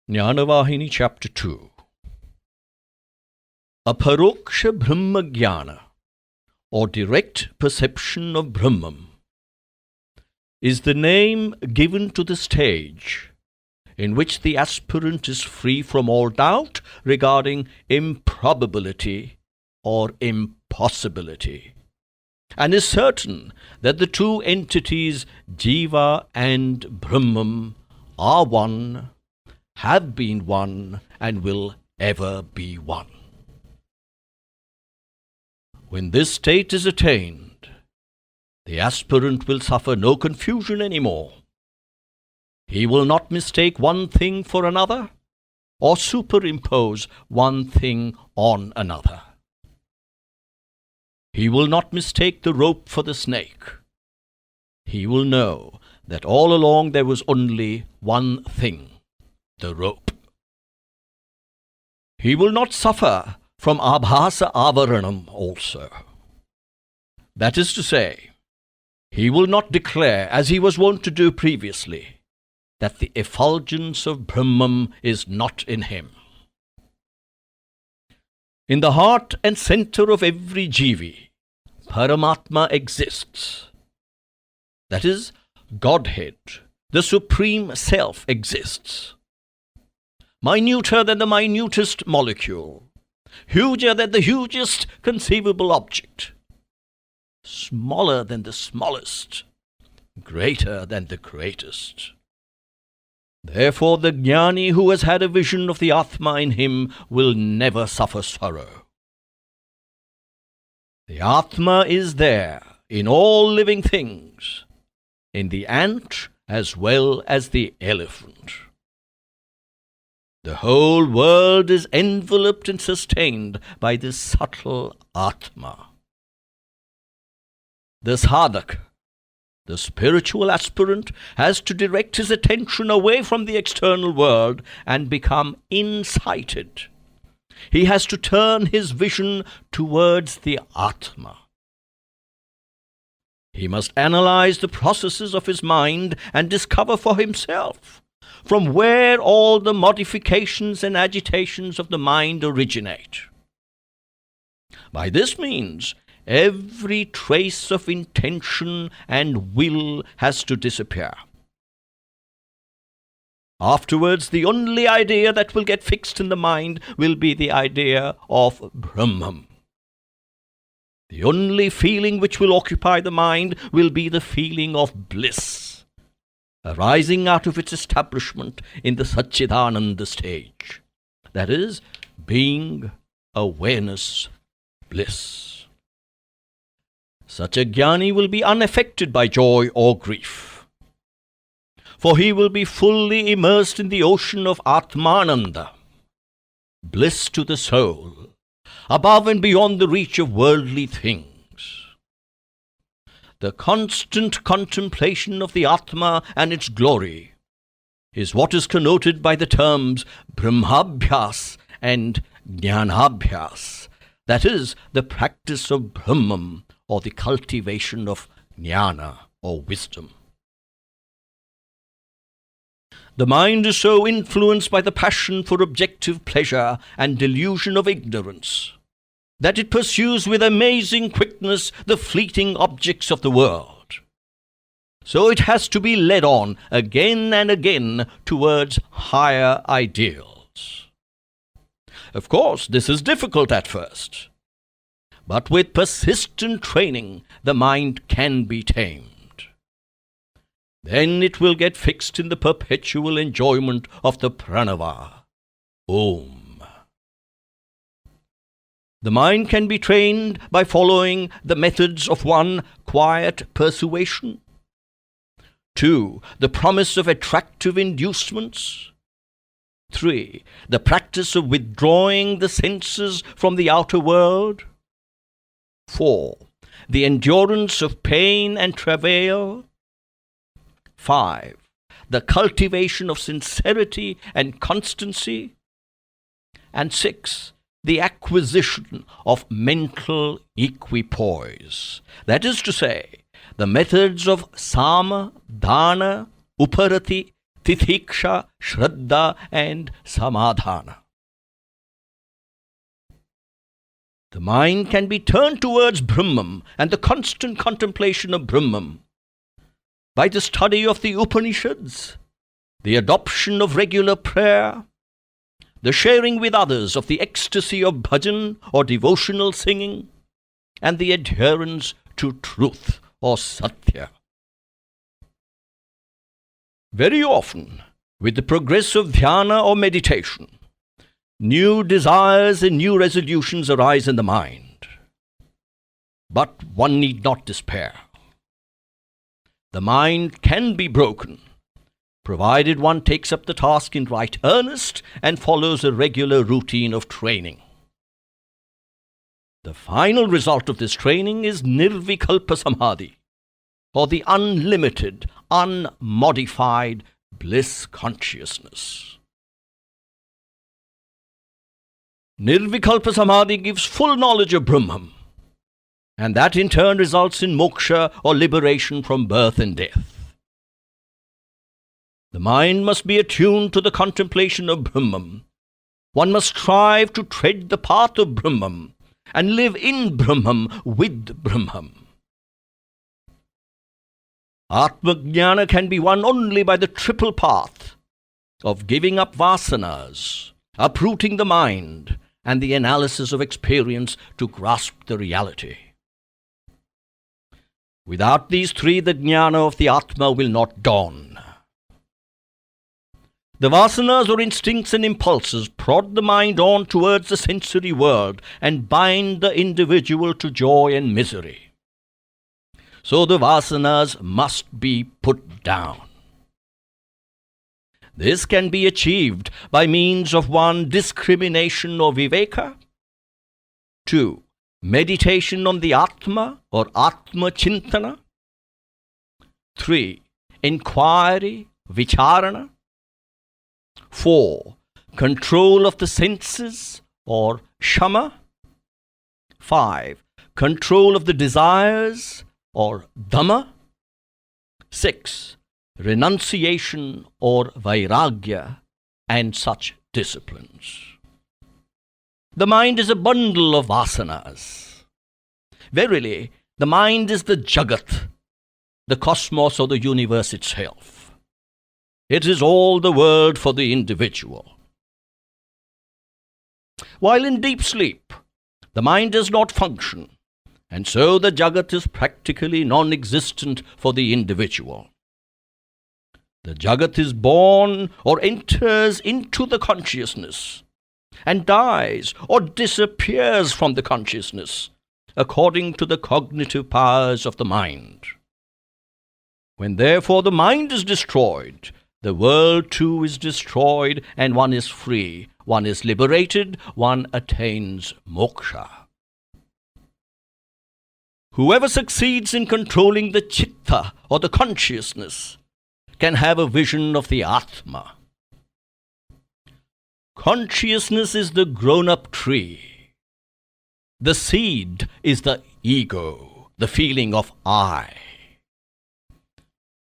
vahini, chapter 2. Aparoksha Brahma gyana, or direct perception of Brahman, is the name given to the stage in which the aspirant is free from all doubt regarding improbability or impossibility, and is certain that the two entities, Jiva and Brahman, are one, have been one, and will ever be one. When this state is attained, the aspirant will suffer no confusion any more. He will not mistake one thing for another, or superimpose one thing on another. He will not mistake the rope for the snake. He will know that all along there was only one thing, the rope. He will not suffer from abhasa avaranam also. That is to say, he will not declare, as he was wont to do previously, that the effulgence of Brahman is not in him. In the heart and center of every jivi, Paramatma exists. That is, Godhead, the Supreme Self, exists. Minuter than the minutest molecule, huger than the hugest conceivable object, smaller than the smallest, greater than the greatest. Therefore the jnani who has had a vision of the Atma in him will never suffer sorrow. The Atma is there in all living things, in the ant as well as the elephant. The whole world is enveloped and sustained by this subtle Atma. The sadhak, the spiritual aspirant, has to direct his attention away from the external world and become insighted. He has to turn his vision towards the Atma. He must analyze the processes of his mind and discover for himself from where all the modifications and agitations of the mind originate. By this means, every trace of intention and will has to disappear. Afterwards, the only idea that will get fixed in the mind will be the idea of Brahman. The only feeling which will occupy the mind will be the feeling of bliss, arising out of its establishment in the Satchidananda stage, that is, being, awareness, bliss. Such a jnani will be unaffected by joy or grief, for he will be fully immersed in the ocean of Atmananda, bliss to the soul, above and beyond the reach of worldly things. The constant contemplation of the Atma and its glory is what is connoted by the terms Brahmabhyas and Jnanabhyas, that is, the practice of Brahman, or the cultivation of jnana, or wisdom. The mind is so influenced by the passion for objective pleasure and delusion of ignorance that it pursues with amazing quickness the fleeting objects of the world. So it has to be led on again and again towards higher ideals. Of course, this is difficult at first, but with persistent training, the mind can be tamed. Then it will get fixed in the perpetual enjoyment of the pranava, Om. The mind can be trained by following the methods of 1. Quiet persuasion, 2. The promise of attractive inducements, 3. The practice of withdrawing the senses from the outer world, 4. The endurance of pain and travail, 5. The cultivation of sincerity and constancy, and 6. The acquisition of mental equipoise. That is to say, the methods of sama, dana, uparati, titiksha, shraddha, and samadhana. The mind can be turned towards Brahman and the constant contemplation of Brahman by the study of the Upanishads, the adoption of regular prayer, the sharing with others of the ecstasy of bhajan or devotional singing, and the adherence to truth or satya. Very often, with the progress of dhyana or meditation, new desires and new resolutions arise in the mind. But one need not despair. The mind can be broken, provided one takes up the task in right earnest and follows a regular routine of training. The final result of this training is nirvikalpa samadhi, or the unlimited, unmodified bliss consciousness. Nirvikalpa samadhi gives full knowledge of Brahman, and that in turn results in moksha or liberation from birth and death. The mind must be attuned to the contemplation of Brahman. One must strive to tread the path of Brahman and live in Brahman with Brahman. Atma-jnana can be won only by the triple path of giving up vasanas, uprooting the mind, and the analysis of experience to grasp the reality. Without these three, the jnana of the Atma will not dawn. The vasanas or instincts and impulses prod the mind on towards the sensory world and bind the individual to joy and misery. So the vasanas must be put down. This can be achieved by means of 1. Discrimination or viveka, 2. Meditation on the Atma or Atma Chintana, 3. Inquiry, vicharana, 4. Control of the senses or shama, 5. Control of the desires or dhamma, 6. Renunciation or vairagya, and such disciplines. The mind is a bundle of vasanas. Verily, the mind is the jagat, the cosmos or the universe itself. It is all the world for the individual. While in deep sleep, the mind does not function, and so the jagat is practically non-existent for the individual. The jagat is born or enters into the consciousness and dies or disappears from the consciousness according to the cognitive powers of the mind. When therefore the mind is destroyed, the world too is destroyed, and one is free, one is liberated, one attains moksha. Whoever succeeds in controlling the chitta or the consciousness can have a vision of the Atma. Consciousness is the grown-up tree. The seed is the ego, the feeling of I.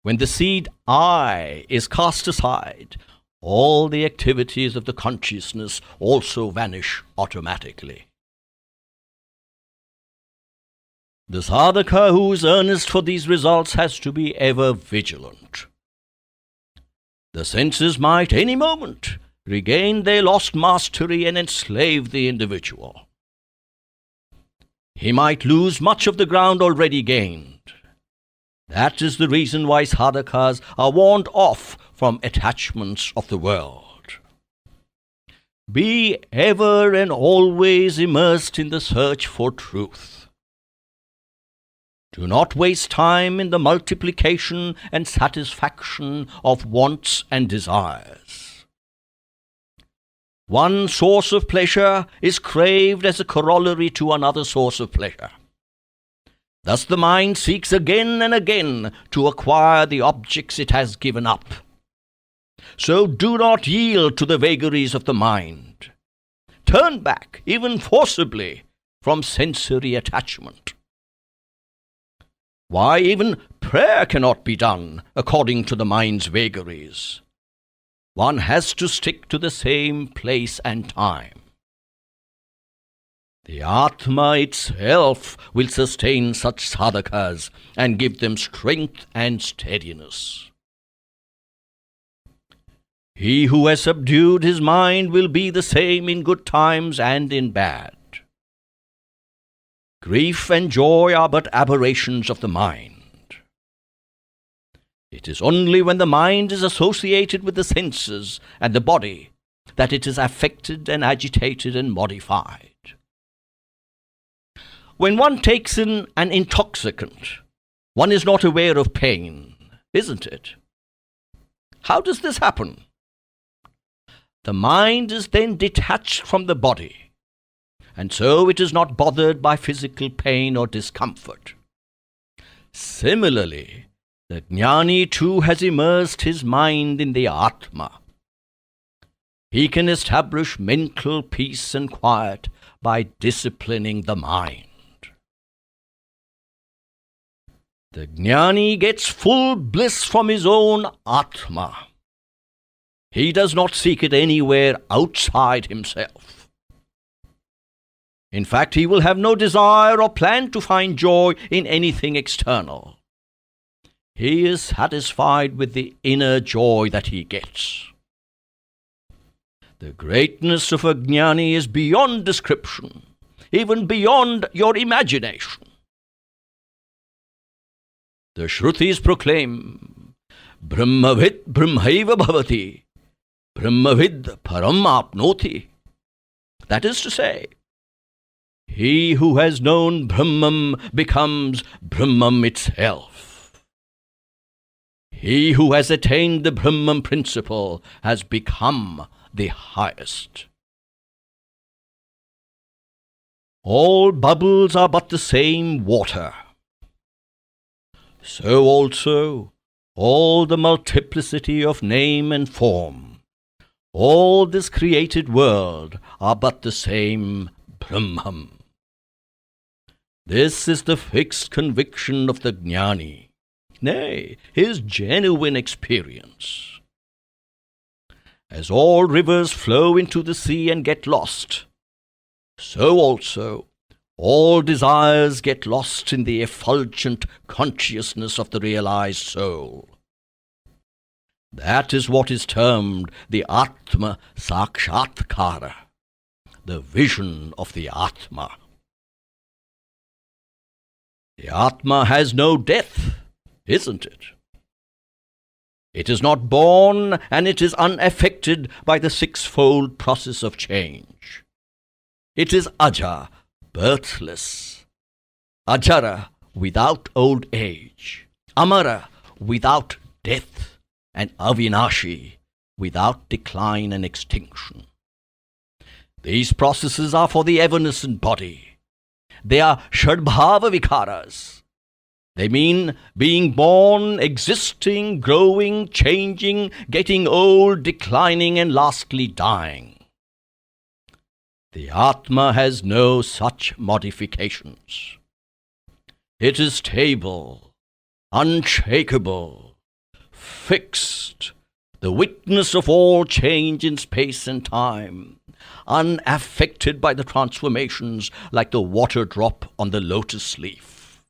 When the seed I is cast aside, all the activities of the consciousness also vanish automatically. The sadhaka who is earnest for these results has to be ever vigilant. The senses might any moment regain their lost mastery and enslave the individual. He might lose much of the ground already gained. That is the reason why sadhakas are warned off from attachments of the world. Be ever and always immersed in the search for truth. Do not waste time in the multiplication and satisfaction of wants and desires. One source of pleasure is craved as a corollary to another source of pleasure. Thus the mind seeks again and again to acquire the objects it has given up. So do not yield to the vagaries of the mind. Turn back, even forcibly, from sensory attachment. Why, even prayer cannot be done according to the mind's vagaries. One has to stick to the same place and time. The Atma itself will sustain such sadhakas and give them strength and steadiness. He who has subdued his mind will be the same in good times and in bad. Grief and joy are but aberrations of the mind. It is only when the mind is associated with the senses and the body that it is affected and agitated and modified. When one takes in an intoxicant, one is not aware of pain, isn't it? How does this happen? The mind is then detached from the body, and so it is not bothered by physical pain or discomfort. Similarly, the jnani too has immersed his mind in the Atma. He can establish mental peace and quiet by disciplining the mind. The jnani gets full bliss from his own Atma. He does not seek it anywhere outside himself. In fact, he will have no desire or plan to find joy in anything external. He is satisfied with the inner joy that he gets. The greatness of a jnani is beyond description, even beyond your imagination. The Shrutis proclaim, Brahmavid Brahmaiva Bhavati, Brahmavid Param Apnoti. That is to say, he who has known Brahman becomes Brahman itself. He who has attained the Brahman principle has become the highest. All bubbles are but the same water. So also all the multiplicity of name and form, all this created world are but the same Brahman. This is the fixed conviction of the jnani, nay, his genuine experience. As all rivers flow into the sea and get lost, so also all desires get lost in the effulgent consciousness of the realized soul. That is what is termed the Atma Sakshatkara, the vision of the Atma. The Atma has no death, isn't it? It is not born, and it is unaffected by the sixfold process of change. It is Aja, birthless, Ajara, without old age, Amara, without death, and Avinashi, without decline and extinction. These processes are for the evanescent body. They are Shadbhava Vikaras. They mean being born, existing, growing, changing, getting old, declining, and lastly dying. The Atma has no such modifications. It is stable, unshakable, fixed, the witness of all change in space and time, unaffected by the transformations like the water drop on the lotus leaf.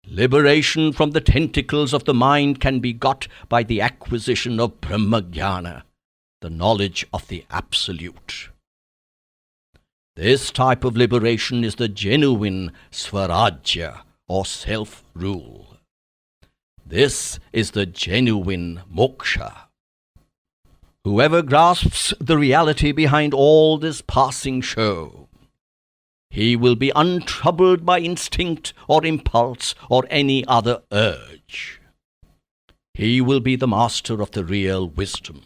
Liberation from the tentacles of the mind can be got by the acquisition of Brahma Gyana, the knowledge of the Absolute. This type of liberation is the genuine Swarajya, or self-rule. This is the genuine moksha. Whoever grasps the reality behind all this passing show, he will be untroubled by instinct or impulse or any other urge. He will be the master of the real wisdom.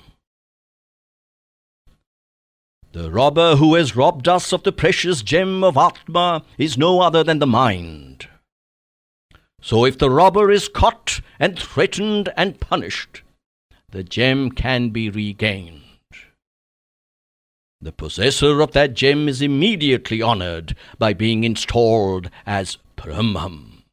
The robber who has robbed us of the precious gem of Atma is no other than the mind. So if the robber is caught and threatened and punished, the gem can be regained. The possessor of that gem is immediately honored by being installed as Brahman.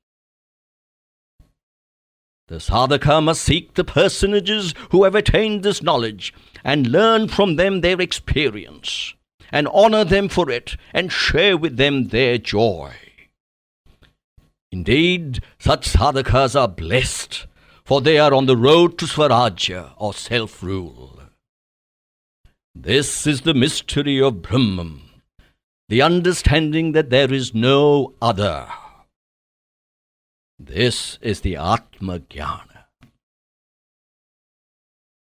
The sadhaka must seek the personages who have attained this knowledge and learn from them their experience, and honor them for it, and share with them their joy. Indeed, such sadhakas are blessed, for they are on the road to Swarajya, or self-rule. This is the mystery of Brahman, the understanding that there is no other. This is the Atma Gyana.